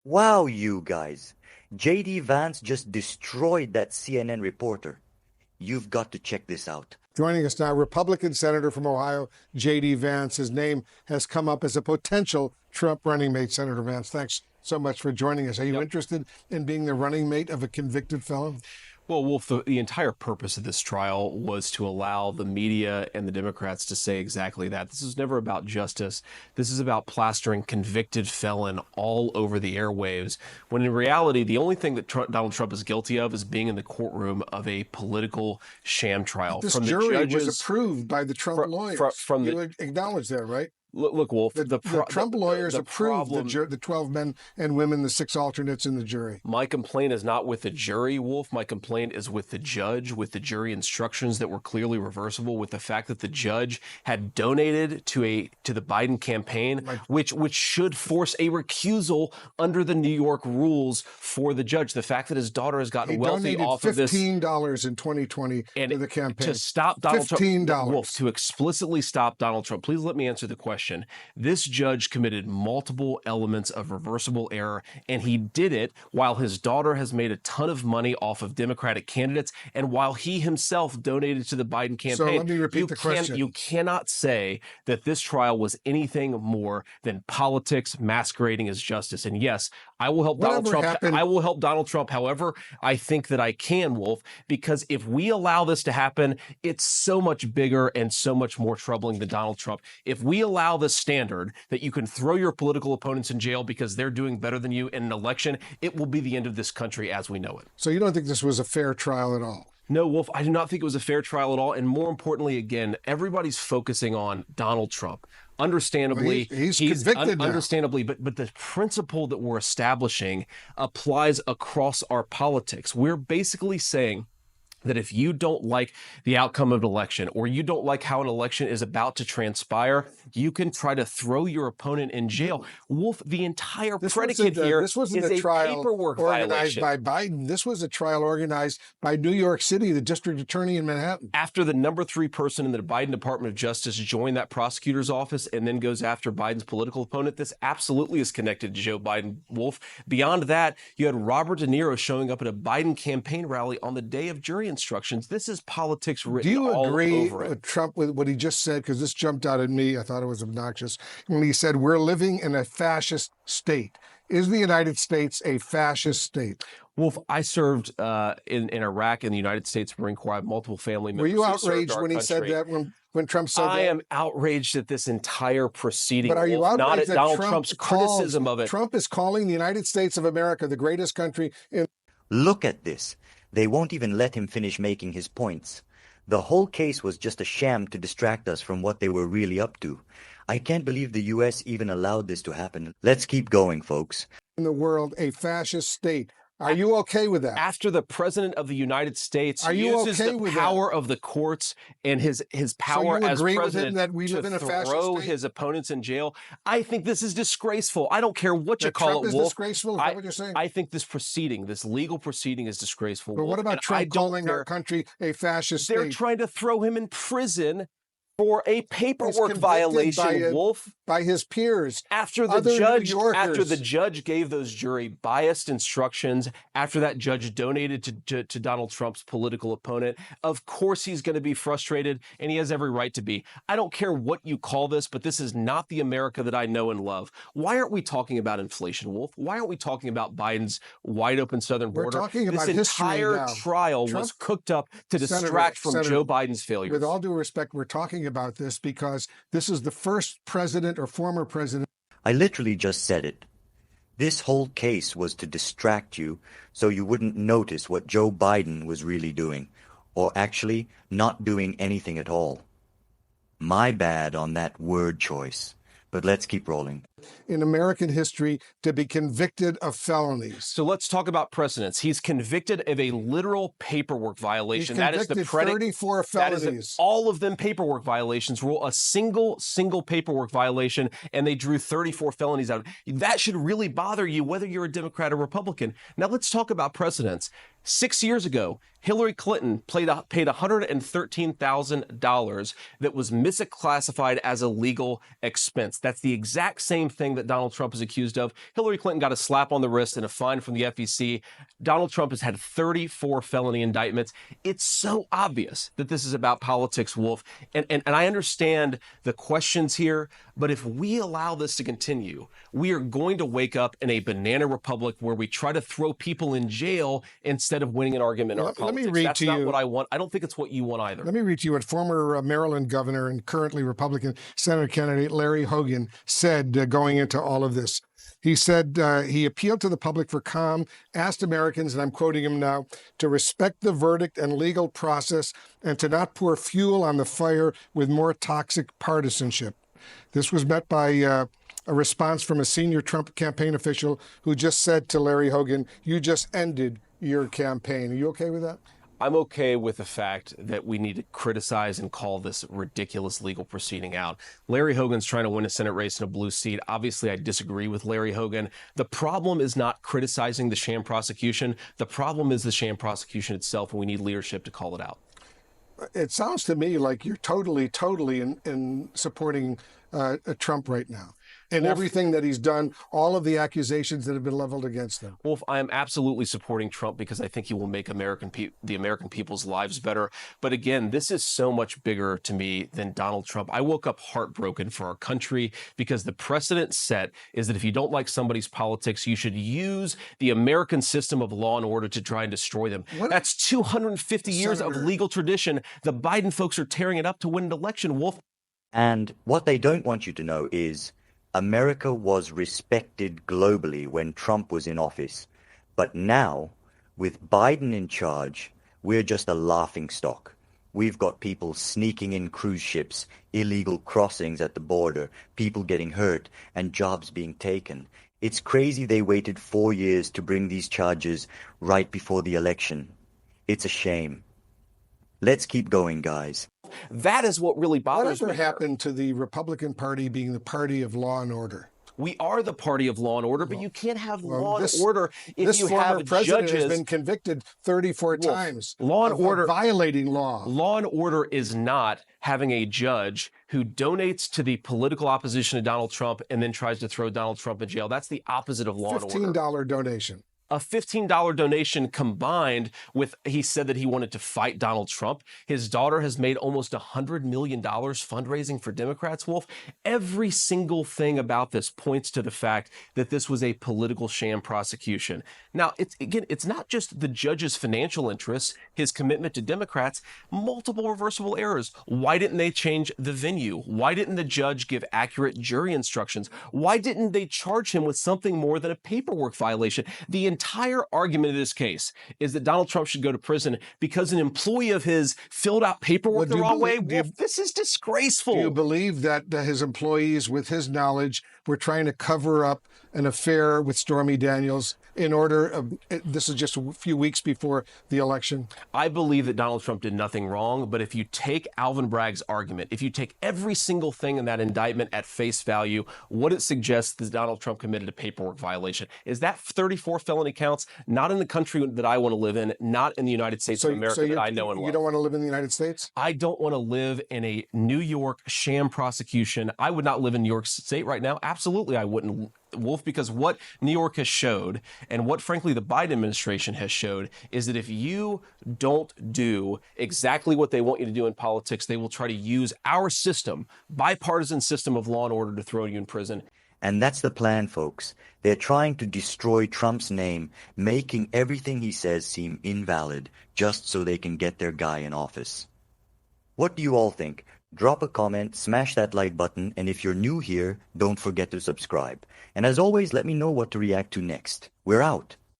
Wow, you guys. J.D. Vance just destroyed that CNN reporter. You've got to check this out. Joining us now, Republican Senator from Ohio, J.D. Vance. His name has come up as a potential Trump running mate. Senator Vance, thanks so much for joining us. Are you interested in being the running mate of a convicted felon? Well, Wolf, the entire purpose of this trial was to allow the media and the Democrats to say exactly that. This is never about justice. This is about plastering convicted felon all over the airwaves, when in reality, the only thing that Donald Trump is guilty of is being in the courtroom of a political sham trial. This jury was approved by the Trump lawyers. You acknowledge that, right? Look, Wolf, the Trump lawyers approved the 12 men and women, the 6 alternates in the jury. My complaint is not with the jury, Wolf. My complaint is with the judge, with the jury instructions that were clearly reversible, with the fact that the judge had donated to the Biden campaign, which should force a recusal under the New York rules for the judge. The fact that his daughter has gotten wealthy off of this. $15 in 2020 and to the campaign. To stop Donald Trump. $15. Wolf, to explicitly stop Donald Trump. Please let me answer the question. This judge committed multiple elements of reversible error, and he did it while his daughter has made a ton of money off of Democratic candidates and while he himself donated to the Biden campaign. So let me repeat the question. You cannot say that this trial was anything more than politics masquerading as justice. And yes, I will help Donald Trump. I will help Donald Trump. However, I think that I can, Wolf, because if we allow this to happen, it's so much bigger and so much more troubling than Donald Trump. If we allow this standard that you can throw your political opponents in jail because they're doing better than you in an election, it will be the end of this country as we know it. So you don't think this was a fair trial at all? No, Wolf, I do not think it was a fair trial at all. And more importantly, again, everybody's focusing on Donald Trump. Understandably, he's convicted now. Understandably, but the principle that we're establishing applies across our politics. We're basically saying that if you don't like the outcome of an election or you don't like how an election is about to transpire, you can try to throw your opponent in jail. Wolf, the entire predicate here is a paperwork organized violation. by Biden. This was a trial organized by New York City, the district attorney in Manhattan. After the number 3 person in the Biden Department of Justice joined that prosecutor's office and then goes after Biden's political opponent, this absolutely is connected to Joe Biden, Wolf. Beyond that, you had Robert De Niro showing up at a Biden campaign rally on the day of jury instructions. This is politics written all over it. Do you agree with Trump with what he just said? Because this jumped out at me. I thought it was obnoxious when he said, we're living in a fascist state. Is the United States a fascist state? Wolf, I served in Iraq in the United States Marine Corps. I have multiple family members. Were you outraged when he said that, when Trump said that? I am outraged at this entire proceeding, but are you Wolf, outraged not at that Donald Trump's criticism of it? Trump is calling the United States of America the greatest country in... Look at this. They won't even let him finish making his points. The whole case was just a sham to distract us from what they were really up to. I can't believe the U.S. even allowed this to happen. Let's keep going, folks. In the world, a fascist state. Are you okay with that? After the president of the United States uses the power of the courts and his power as president to throw his opponents in jail, I think this is disgraceful. I don't care what you call it, Wolf. Disgraceful? Is that what you're saying? I think this proceeding, this legal proceeding, is disgraceful. But what about Trump calling our country a fascist state? They're trying to throw him in prison for a paperwork violation, Wolf. By his peers. After the judge gave those jury biased instructions, after that judge donated to Donald Trump's political opponent, of course he's going to be frustrated, and he has every right to be. I don't care what you call this, but this is not the America that I know and love. Why aren't we talking about inflation, Wolf? Why aren't we talking about Biden's wide open southern border? We're talking about this entire trial was cooked up to distract from Joe Biden's failures. With all due respect, we're talking about this because this is the first president or former president. I literally just said it. This whole case was to distract you so you wouldn't notice what Joe Biden was really doing, or actually not doing anything at all. My bad on that word choice. But let's keep rolling. In American history, to be convicted of felonies. So let's talk about precedents. He's convicted of a literal paperwork violation. That is the 34 felonies. That is all of them paperwork violations. Rule a single paperwork violation, and they drew 34 felonies out. That should really bother you, whether you're a Democrat or Republican. Now let's talk about precedents. 6 years ago, Hillary Clinton paid $113,000 that was misclassified as a legal expense. That's the exact same thing that Donald Trump is accused of. Hillary Clinton got a slap on the wrist and a fine from the FEC. Donald Trump has had 34 felony indictments. It's so obvious that this is about politics, Wolf. And I understand the questions here, but if we allow this to continue, we are going to wake up in a banana republic where we try to throw people in jail instead of winning an argument in our politics. Let me read That's to not you what I want. I don't think it's what you want either. Let me read to you what former Maryland governor and currently Republican Senate candidate Larry Hogan said going into all of this. He said he appealed to the public for calm, asked Americans, and I'm quoting him now, to respect the verdict and legal process and to not pour fuel on the fire with more toxic partisanship. This was met by a response from a senior Trump campaign official who just said to Larry Hogan, "You just ended your campaign." Are you okay with that? I'm okay with the fact that we need to criticize and call this ridiculous legal proceeding out. Larry Hogan's trying to win a Senate race in a blue seat. Obviously, I disagree with Larry Hogan. The problem is not criticizing the sham prosecution. The problem is the sham prosecution itself, and we need leadership to call it out. It sounds to me like you're totally in supporting Trump right now. And everything that he's done, all of the accusations that have been leveled against him. Wolf, I am absolutely supporting Trump because I think he will make the American people's lives better. But again, this is so much bigger to me than Donald Trump. I woke up heartbroken for our country because the precedent set is that if you don't like somebody's politics, you should use the American system of law and order to try and destroy them. That's 250 years of legal tradition. The Biden folks are tearing it up to win an election, Wolf. And what they don't want you to know is America was respected globally when Trump was in office. But now, with Biden in charge, we're just a laughingstock. We've got people sneaking in cruise ships, illegal crossings at the border, people getting hurt, and jobs being taken. It's crazy they waited 4 years to bring these charges right before the election. It's a shame. Let's keep going, guys. That is what really bothers me. Whatever happened to the Republican Party being the party of law and order? We are the party of law and order, but you can't have law and order if you have judges. This former president has been convicted 34 times. Law and order, violating law. Law and order is not having a judge who donates to the political opposition to Donald Trump and then tries to throw Donald Trump in jail. That's the opposite of law and order. $15 donation. A $15 donation combined with, he said that he wanted to fight Donald Trump. His daughter has made almost $100 million fundraising for Democrats, Wolf. Every single thing about this points to the fact that this was a political sham prosecution. Now, it's not just the judge's financial interests, his commitment to Democrats, multiple reversible errors. Why didn't they change the venue? Why didn't the judge give accurate jury instructions? Why didn't they charge him with something more than a paperwork violation? The entire argument of this case is that Donald Trump should go to prison because an employee of his filled out paperwork the wrong way. Wolf, this is disgraceful. Do you believe that his employees, with his knowledge, were trying to cover up an affair with Stormy Daniels in order, this is just a few weeks before the election? I believe that Donald Trump did nothing wrong, but if you take Alvin Bragg's argument, if you take every single thing in that indictment at face value, what it suggests is Donald Trump committed a paperwork violation. Is that 34 felony counts? Not in the country that I want to live in, not in the United States of America that I know and love. You don't want to live in the United States? I don't want to live in a New York sham prosecution. I would not live in New York State right now. Absolutely, I wouldn't, Wolf, because what New York has showed and what, frankly, the Biden administration has showed is that if you don't do exactly what they want you to do in politics, they will try to use our system, bipartisan system of law and order, to throw you in prison. And that's the plan, folks. They're trying to destroy Trump's name, making everything he says seem invalid, just so they can get their guy in office. What do you all think? Drop a comment, smash that like button, and if you're new here, don't forget to subscribe. And as always, let me know what to react to next. We're out.